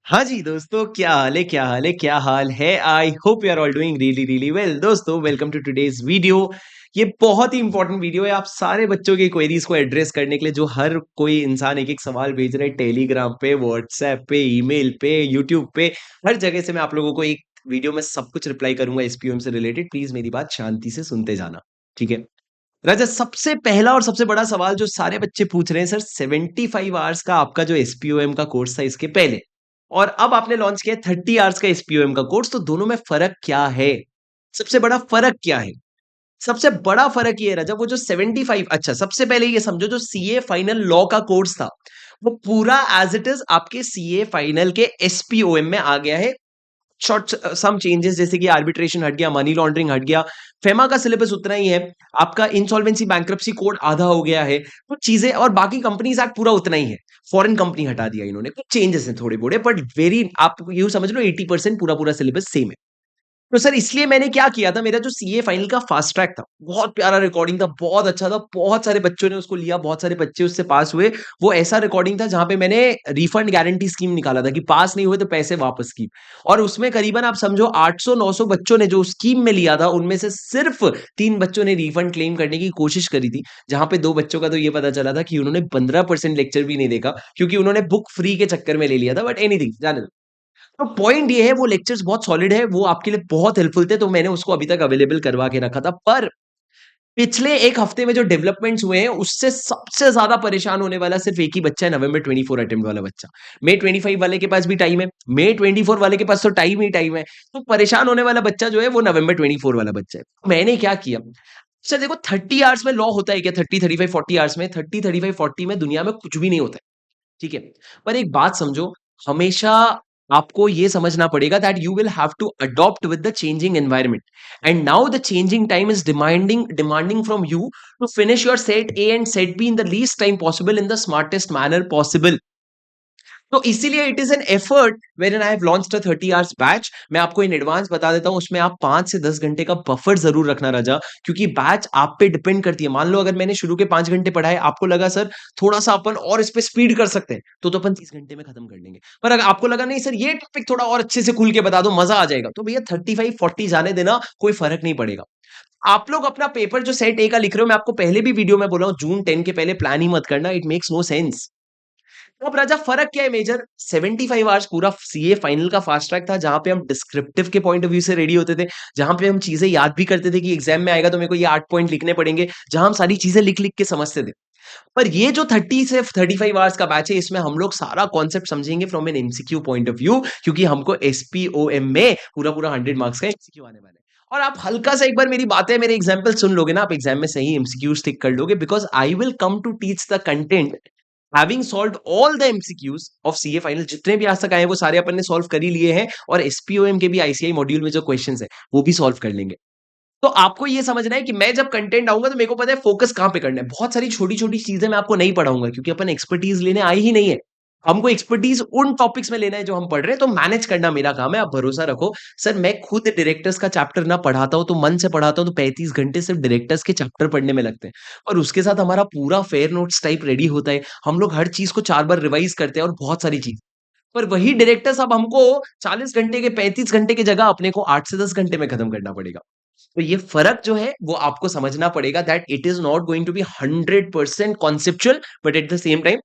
हाँ जी दोस्तों, क्या हाल है क्या हाल है क्या हाल है। I hope you are all doing really really well. दोस्तों, वेलकम टू टुडेज वीडियो। ये बहुत ही इंपॉर्टेंट वीडियो है आप सारे बच्चों की क्वेरीज को एड्रेस करने के लिए, जो हर कोई इंसान एक एक सवाल भेज रहे हैं टेलीग्राम पे, व्हाट्सएप पे, ईमेल पे, यूट्यूब पे। हर जगह से मैं आप लोगों को एक वीडियो में सब कुछ रिप्लाई करूंगा एसपीओएम से रिलेटेड। प्लीज मेरी बात शांति से सुनते जाना, ठीक है। राजा, सबसे पहला और सबसे बड़ा सवाल जो सारे बच्चे पूछ रहे हैं, सर 75 आवर्स का आपका जो एसपीओएम का कोर्स था इसके पहले, और अब आपने लॉन्च किया 30 आवर्स का एसपीओएम का कोर्स, तो दोनों में फर्क क्या है? सबसे बड़ा फर्क क्या है? सबसे बड़ा फर्क ये है राजा, वो जो 75, अच्छा सबसे पहले ये समझो, जो सीए फाइनल लॉ का कोर्स था वो पूरा एज इट इज आपके सीए फाइनल के एसपीओएम में आ गया है। शॉर्ट सम चेंजेस, जैसे कि आर्बिट्रेशन हट गया, मनी लॉन्ड्रिंग हट गया, फेमा का सिलेबस उतना ही है, आपका इंसॉल्वेंसी बैंक्रप्सी कोड आधा हो गया है, कुछ चीजें, और बाकी कंपनीज एक्ट पूरा उतना ही है। फॉरेन कंपनी हटा दिया इन्होंने, कुछ चेंजेस हैं थोड़े बोड़े, बट वेरी आप यू समझ लो 80% पूरा पूरा सिलेबस सेम है। तो सर इसलिए मैंने क्या किया था, मेरा जो सीए फाइनल का फास्ट ट्रैक था, बहुत प्यारा रिकॉर्डिंग था, बहुत अच्छा था, बहुत सारे बच्चों ने उसको लिया, बहुत सारे बच्चे उससे पास हुए। वो ऐसा रिकॉर्डिंग था जहां पे मैंने रिफंड गारंटी स्कीम निकाला था कि पास नहीं हुए तो पैसे वापस की। और उसमें करीबन आप समझो 800-900 बच्चों ने जो स्कीम में लिया था, उनमें से सिर्फ 3 बच्चों ने रिफंड क्लेम करने की कोशिश करी थी। जहां पे 2 बच्चों का तो ये पता चला था कि उन्होंने 15% लेक्चर भी नहीं देखा, क्योंकि उन्होंने बुक फ्री के चक्कर में ले लिया था। बट एनीथिंग, जाने दो। तो पॉइंट ये है, वो लेक्चर्स बहुत सॉलिड है, वो आपके लिए बहुत हेल्पफुल थे, तो मैंने उसको अभी तक अवेलेबल करवा के रखा था। पर पिछले एक हफ्ते में जो डेवलपमेंट्स हुए हैं, उससे सबसे ज्यादा परेशान होने वाला सिर्फ एक ही बच्चा है, नवंबर 24 अटेम्प्ट वाला बच्चा। मे 25 वाले के पास भी टाइम है, मे 24 वाले के पास तो टाइम ही टाइम है। तो परेशान होने वाला बच्चा जो है वो नवंबर 24 वाला बच्चा है। मैंने क्या किया, अच्छा देखो, 30 आवर्स में लॉ होता है क्या? 30, 35, 40 आवर्स में, 30, 35, 40 में दुनिया में कुछ भी नहीं होता है, ठीक है। पर एक बात समझो, हमेशा आपको ये समझना पड़ेगा that you will have to adopt with the changing environment, and now the changing time is demanding from you to finish your set A and set B in the least time possible, in the smartest manner possible. तो इसीलिए it is an effort when I have launched a 30 hours batch. मैं आपको in advance बता देता हूं, उसमें आप 5 से 10 घंटे का बफर जरूर रखना राजा, क्योंकि बैच आप पे डिपेंड करती है। मान लो अगर मैंने शुरू के 5 घंटे पढ़ाए, आपको लगा सर थोड़ा सा अपन और इस पे स्पीड कर सकते हैं, तो अपन 30 घंटे में खत्म कर लेंगे। पर अगर आपको लगा नहीं सर ये टॉपिक थोड़ा और अच्छे से खुल के बता दो, मजा आ जाएगा, तो भैया 35-40 जाने देना, कोई फर्क नहीं पड़ेगा। आप लोग अपना पेपर जो सेट ए का लिख रहे हो, मैं आपको पहले भी वीडियो में बोला हूं, जून 10 के पहले प्लान ही मत करना, इट मेक्स नो सेंस। तो अब राजा फर्क क्या है मेजर, 75 आवर्स पूरा सीए फाइनल का फास्ट ट्रैक था, जहां पे हम डिस्क्रिप्टिव के पॉइंट ऑफ व्यू से रेडी होते थे, जहां पे हम चीजें याद भी करते थे कि एग्जाम में आएगा तो मेरे को ये 8 पॉइंट लिखने पड़ेंगे, जहां हम सारी चीजें लिख लिख के समझते थे। पर ये जो 30 से 35 आवर्स का बैच है, इसमें हम लोग सारा कॉन्सेप्ट समझेंगे from an MCQ point of view, क्योंकि हमको एसपीओएम में पूरा पूरा 100 मार्क्स का एमसीक्यू आने वाला है। और आप हल्का सा एक बार मेरी बातें, मेरे एग्जाम्पल सुन लोगे ना, आप एग्जाम में सही एमसीक्यू टिक कर लोगे, because I will come to teach the content having solved all the MCQs of CA final. जितने भी आज तक आए वो सारे अपन ने सॉल्व कर ही लिए हैं, और एसपीओएम के भी आईसीआई मॉड्यूल में जो क्वेश्चंस है वो भी सॉल्व कर लेंगे। तो आपको ये समझना है कि मैं जब कंटेंट आऊंगा तो मेरे को पता है फोकस कहां पे करना है। बहुत सारी छोटी छोटी चीजें मैं आपको नहीं पढ़ाऊंगा, क्योंकि अपन एक्सपर्टीज लेने आई ही नहीं है। हमको एक्सपर्टीज उन टॉपिक्स में लेना है जो हम पढ़ रहे हैं, तो मैनेज करना मेरा काम है, आप भरोसा रखो। सर मैं खुद डायरेक्टर्स का चैप्टर ना पढ़ाता हूं तो मन से पढ़ाता हूं, तो 35 घंटे सिर्फ डायरेक्टर्स के चैप्टर पढ़ने में लगते हैं, और उसके साथ हमारा पूरा फेयर नोट्स टाइप रेडी होता है। हम लोग हर चीज को 4 बार रिवाइज करते हैं, और बहुत सारी चीज। पर वही डायरेक्टर्स अब हमको 40 घंटे के 35 घंटे की जगह अपने को 8 से 10 घंटे में खत्म करना पड़ेगा। तो ये फर्क जो है वो आपको समझना पड़ेगा, that it is not going to be 100% conceptual, but at the same time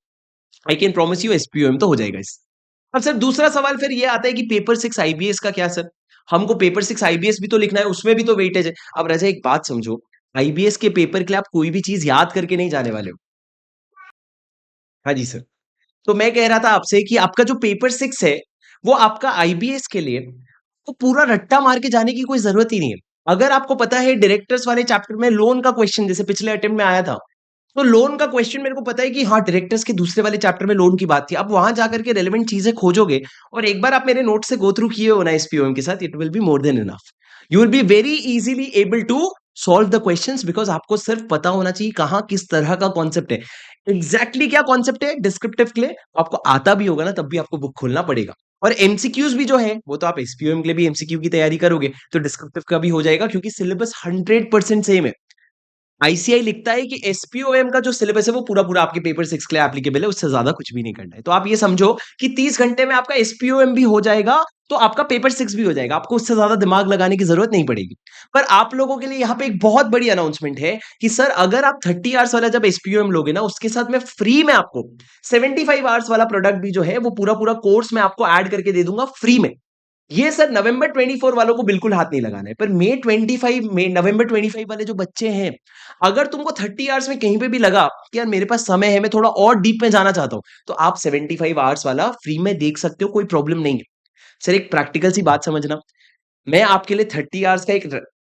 I can promise you SPOM तो हो जाएगा इस। अब सर दूसरा सवाल फिर ये आता है कि पेपर 6 आईबीएस का क्या सर? हमको पेपर 6 आईबीएस भी तो लिखना है, उसमें भी तो वेटेज है। अब राजा एक बात समझो, आईबीएस के पेपर के लिए आप कोई भी चीज याद करके नहीं जाने वाले हो। हाँ जी सर। तो मैं कह रहा था आपसे कि आपका जो पेपर 6 है, वो आपका आईबीएस के लिए तो पूरा रट्टा मार के जाने की कोई जरूरत ही नहीं है। अगर आपको पता है डायरेक्टर्स वाले चैप्टर में लोन का क्वेश्चन जैसे पिछले अटेम्प्ट में आया था, तो लोन का क्वेश्चन मेरे को पता है कि हाँ डायरेक्टर्स के दूसरे वाले चैप्टर में लोन की बात थी। अब वहां जाकर के रेलेवेंट चीजें खोजोगे, और एक बार आप मेरे नोट से गो थ्रू किए हो ना एसपीओएम के साथ, it will be more than enough. You will be very easily able to solve the questions, because आपको सिर्फ पता होना चाहिए कहाँ किस तरह का कॉन्सेप्ट है, एग्जैक्टली क्या कॉन्सेप्ट है डिस्क्रिप्टिव के लिए। आपको आता भी होगा ना, तब भी आपको बुक खोलना पड़ेगा। और एमसीक्यूज भी जो है वो तो आप एसपीओएम के लिए भी एमसीक्यू की तैयारी करोगे तो डिस्क्रिप्टिव का भी हो जाएगा, क्योंकि सिलेबस 100% सेम है। आईसीआई लिखता है कि एसपीओएम का जो सिलेबस है वो पूरा-पूरा आपके पेपर 6 के लिए एप्लीकेबल है, उससे ज़्यादा कुछ भी नहीं करना है। तो आप ये समझो कि 30 घंटे में आपका एसपीओएम भी हो जाएगा, तो आपका पेपर 6 भी हो जाएगा। आपको उससे ज़्यादा दिमाग लगाने की ज़रूरत नहीं पड़ेगी। पर आप लोगों के लिए यहाँ पे एक बहुत बड़ी अनाउंसमेंट है कि सर अगर आप 30 आवर्स वाला जब एसपीओएम लोगे ना, उसके साथ मैं फ्री में आपको 75 आवर्स वाला प्रोडक्ट भी जो है, वो पूरा-पूरा कोर्स मैं आपको ऐड करके दे दूँगा फ्री में। ये सर नवंबर 24 वालों को बिल्कुल हाथ नहीं लगाना है, पर नवंबर 25 वाले जो बच्चे हैं, अगर तुमको 30 आवर्स में कहीं पे भी लगा कि यार मेरे पास समय है, मैं थोड़ा और डीप में जाना चाहता हूँ, तो आप 75 आवर्स वाला फ्री में देख सकते हो, कोई प्रॉब्लम नहीं है। सर एक प्रैक्टिकल सी बात समझना, मैं आपके लिए 30 आवर्स का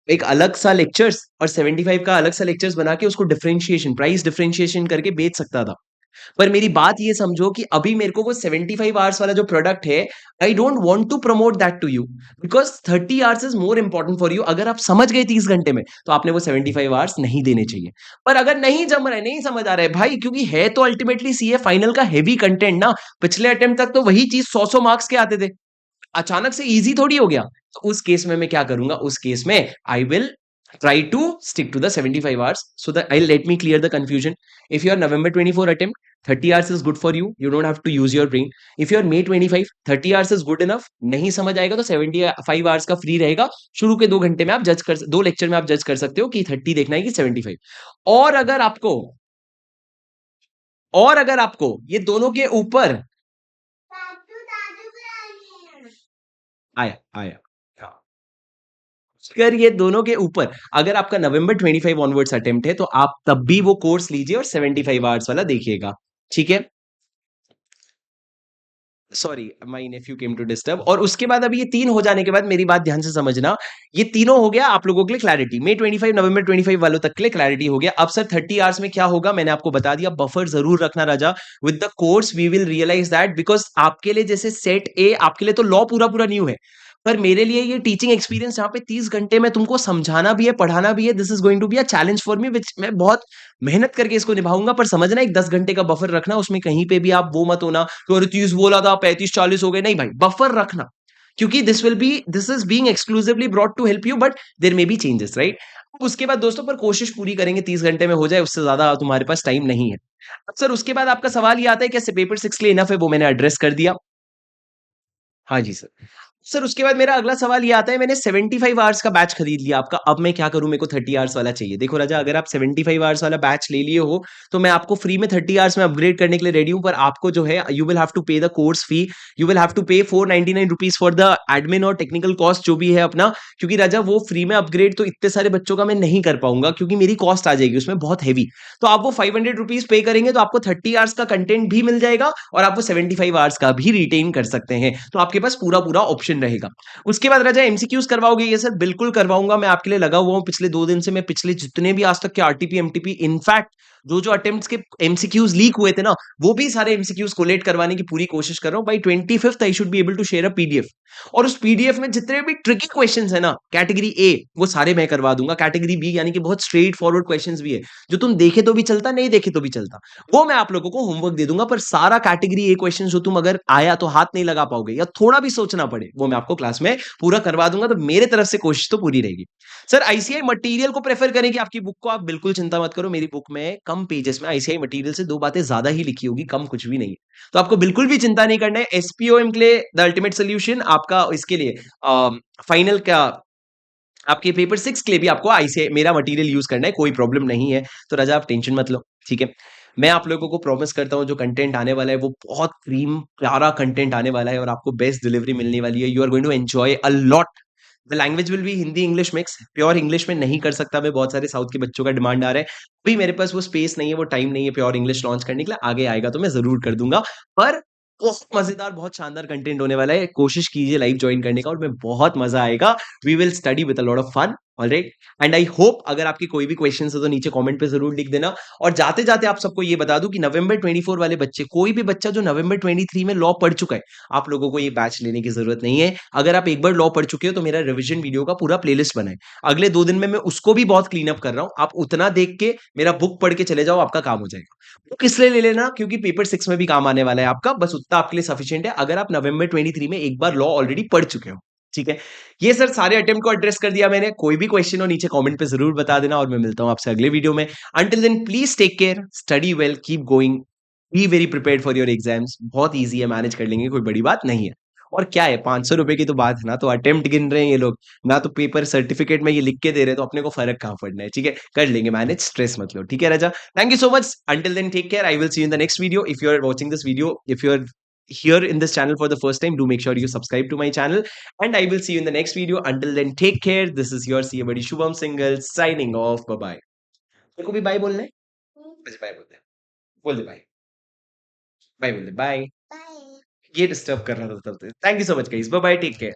एक अलग सा लेक्चर्स और 75 का अलग सा लेक्चर्स बना के उसको प्राइस डिफरेंशिएशन करके बेच सकता था। पर मेरी बात ये समझो कि अभी मेरे को वो 75 आवर्स वाला जो प्रोडक्ट है, I don't want to promote that to you because 30 hours is more important for you. अगर आप समझ गए 30 घंटे में, तो आपने वो 75 आवर्स नहीं देने चाहिए। पर अगर नहीं जम रहा है, नहीं समझ आ रहा है भाई, क्योंकि है तो अल्टीमेटली सीए फाइनल का हेवी कंटेंट ना, पिछले अटेम्प्ट तक तो वही चीज़ 100-100 मार्क्स के आते थे। अचानक से ईज़ी थोड़ी हो गया। तो उस केस में मैं क्या करूँगा, उस केस में I will try to stick to the 75 hours so that I'll let me clear the confusion. If your November 24 attempt, 30 hours is good for you. You don't have to use your brain. If your May 25, 30 hours is good enough. नहीं समझ आएगा तो 75 hours का free रहेगा। शुरू के 2 घंटे में आप जज कर, 2 लेक्चर में आप जज कर सकते हो कि 30 देखना है कि 75। और अगर आपको और अगर आपको ये दोनों के ऊपर आया आया हाँ, अगर ये दोनों के ऊपर अगर आपका नवंबर 25 ऑनवर्ड्स अटेम्प्ट है, तो आप तब भी वो कोर्स लीजिए और 75 आवर्स वाला देखिएगा। ठीक है? Sorry, my nephew came to disturb. और उसके बाद अभी ये 3 हो जाने के बाद मेरी बात ध्यान से समझना, ये तीनों हो गया आप लोगों के लिए क्लैरिटी। मई 25 नवंबर 25 वालों तक के लिए क्लैरिटी हो गया। अब सर 30 आवर्स में क्या होगा मैंने आपको बता दिया। बफर जरूर रखना राजा। With the course we will realise that because आपके लिए जैसे सेट ए आपके लिए तो लॉ पूरा-पूरा न्यू है। पर मेरे लिए ये टीचिंग एक्सपीरियंस यहाँ पे 30 घंटे में तुमको समझाना भी है, पढ़ाना भी है। This is going to be a challenge for me which मैं बहुत मेहनत करके इसको निभाऊंगा। पर समझना एक 10 घंटे का बफर रखना, उसमें कहीं पे भी आप वो मत होना कि अरे 30 बोला था 35-40 हो गए। नहीं भाई, बफर रखना, क्योंकि this is being exclusively brought to help you, but there may be changes, right? उसके बाद दोस्तों पर कोशिश पूरी करेंगे 30 घंटे में हो जाए, उससे ज्यादा तुम्हारे पास टाइम नहीं है। अब सर उसके बाद आपका सवाल ये आता है क्या पेपर 6 के लिए इनफ है? वो मैंने एड्रेस कर दिया। हाँ जी सर। सर उसके बाद मेरा अगला सवाल ये आता है, मैंने 75 आवर्स का बैच खरीद लिया आपका, अब मैं क्या करूँ? मेरे को 30 आवर्स वाला चाहिए। देखो राजा, अगर आप 75 आवर्स वाला बैच ले लिए हो, तो मैं आपको फ्री में 30 आवर्स में अपग्रेड करने के लिए रेडी हूँ, पर आपको जो है you will have to pay the course fee. You will have to pay 499 rupees for the admin और टेक्निकल कॉस्ट जो भी है अपना, क्योंकि राजा वो फ्री में अपग्रेड तो इतने सारे बच्चों का मैं नहीं कर पाऊँगा, क्योंकि मेरी कॉस्ट आ जाएगी उसमें बहुत हेवी। तो आप वो 500 रुपीज़ पे करेंगे तो आपको 30 आवर्स का कंटेंट भी मिल जाएगा और आप वो 75 आवर्स का भी रिटेन कर सकते हैं। तो आपके पास पूरा-पूरा ऑप्शन रहेगा। उसके बाद राजा एमसीक्यूज करवाओगे? ये सर बिल्कुल करवाऊंगा, मैं आपके लिए लगा हुआ हूँ पिछले 2 दिन से। मैं पिछले जितने भी आज तक के आरटीपी एमटीपी, इनफैक्ट जो जो अटेम्प्ट्स के एमसीक्यूज लीक हुए थे ना, वो भी सारे एमसीक्यूज कोलेट करवाने की पूरी कोशिश कर रहा हूँ। By 25th I should be able to share a PDF, और उस पीडीएफ में जितने भी ट्रिकी क्वेश्चंस है ना कैटेगरी ए, वो सारे मैं करवा दूंगा। कैटेगरी बी यानी कि बहुत स्ट्रेट फॉरवर्ड क्वेश्चंस भी है, जो तुम देखे तो भी चलता, नहीं देखे तो भी चलता, वो मैं आप लोगों को होमवर्क दे दूंगा। पर सारा कैटेगरी ए क्वेश्चन जो तुम अगर आया तो हाथ नहीं लगा पाओगे या थोड़ा भी सोचना पड़े, वो मैं आपको क्लास में पूरा करवा दूंगा। तो मेरे तरफ से कोशिश तो पूरी रहेगी। सर आईसीआई मटेरियल को प्रेफर करें कि आपकी बुक को? आप बिल्कुल चिंता मत करो, मेरी बुक में कम पेजेस में आईसीआई मटेरियल से 2 बातें ज्यादा ही लिखी होगी, कम कुछ भी नहीं है। तो आपको बिल्कुल भी चिंता नहीं करना है। एसपीओएम के लिए द अल्टीमेट सोल्यूशन आपका, इसके लिए फाइनल का आपके पेपर 6 के लिए भी आपको आईसीआई मेरा मटेरियल यूज करना है, कोई प्रॉब्लम नहीं है। तो राजा आप टेंशन मत लो, ठीक है? मैं आप लोगों को प्रॉमिस करता हूँ जो कंटेंट आने वाला है वो बहुत क्रीम प्यारा कंटेंट आने वाला है और आपको बेस्ट डिलीवरी मिलने वाली है। You are going to enjoy a lot. The language will be Hindi English mix. Pure English में नहीं कर सकता मैं, बहुत सारे साउथ के बच्चों का डिमांड आ रहा है। अभी मेरे पास वो स्पेस नहीं है, वो टाइम नहीं है प्योर इंग्लिश लॉन्च करने के लिए। आगे आएगा तो मैं जरूर कर दूंगा। पर बहुत मजेदार, बहुत शानदार कंटेंट होने वाला है। कोशिश कीजिए लाइव ज्वाइन करने का और मैं बहुत मजा आएगा। We will study with a lot of fun. Alright, and I hope अगर आपकी कोई भी क्वेश्चन है तो नीचे कमेंट पे जरूर लिख देना। और जाते जाते आप सबको ये बता दूं कि नवंबर 24 वाले बच्चे, कोई भी बच्चा जो नवंबर 23 में लॉ पढ़ चुका है, आप लोगों को ये बैच लेने की जरूरत नहीं है। अगर आप एक बार लॉ पढ़ चुके हो तो मेरा रिवीजन वीडियो का पूरा प्लेलिस्ट बना है, अगले 2 दिन में मैं उसको भी बहुत क्लीन अप कर रहा हूं। आप उतना देख के मेरा बुक पढ़ के चले जाओ, आपका काम हो जाएगा। बुक इसलिए ले लेना क्योंकि पेपर 6 में भी काम आने वाला है आपका, बस उतना आपके लिए सफिशियंट है अगर आप नवंबर 23 में एक बार लॉ ऑलरेडी पढ़ चुके हो। ठीक है? ये सर सारे अटेम्प्ट को एड्रेस कर दिया मैंने। कोई भी क्वेश्चन हो नीचे कमेंट पे ज़रूर बता देना और मैं मिलता हूँ आपसे अगले वीडियो में। Until then please take care, study well, keep going, be very prepared for your exams. बहुत ईज़ी है, मैनेज कर लेंगे, कोई बड़ी बात नहीं है। और क्या है, ₹500 की तो बात है ना, तो अटेम्प्ट गिन रहे हैं ये लोग, ना तो पेपर सर्टिफिकेट में ये लिख के दे रहे हैं, तो अपने को फ़र्क कहाँ पड़ना है, ठीक है? कर लेंगे मैनेज, स्ट्रेस मत लो, ठीक है राजा? Thank you so much. Until then take care, I will see you in the next video. If you are watching this video, if you are here in this channel for the first time, do make sure you subscribe to my channel, and I will see you in the next video. Until then, take care. This is your CA buddy Shubham Singhal signing off. Bye bye. मेरे को भी bye बोलना है? अच्छा bye बोल दे bye. Bye बोल दे bye. ये disturb कर रहा था तब से। Thank you so much guys. Bye bye, take care.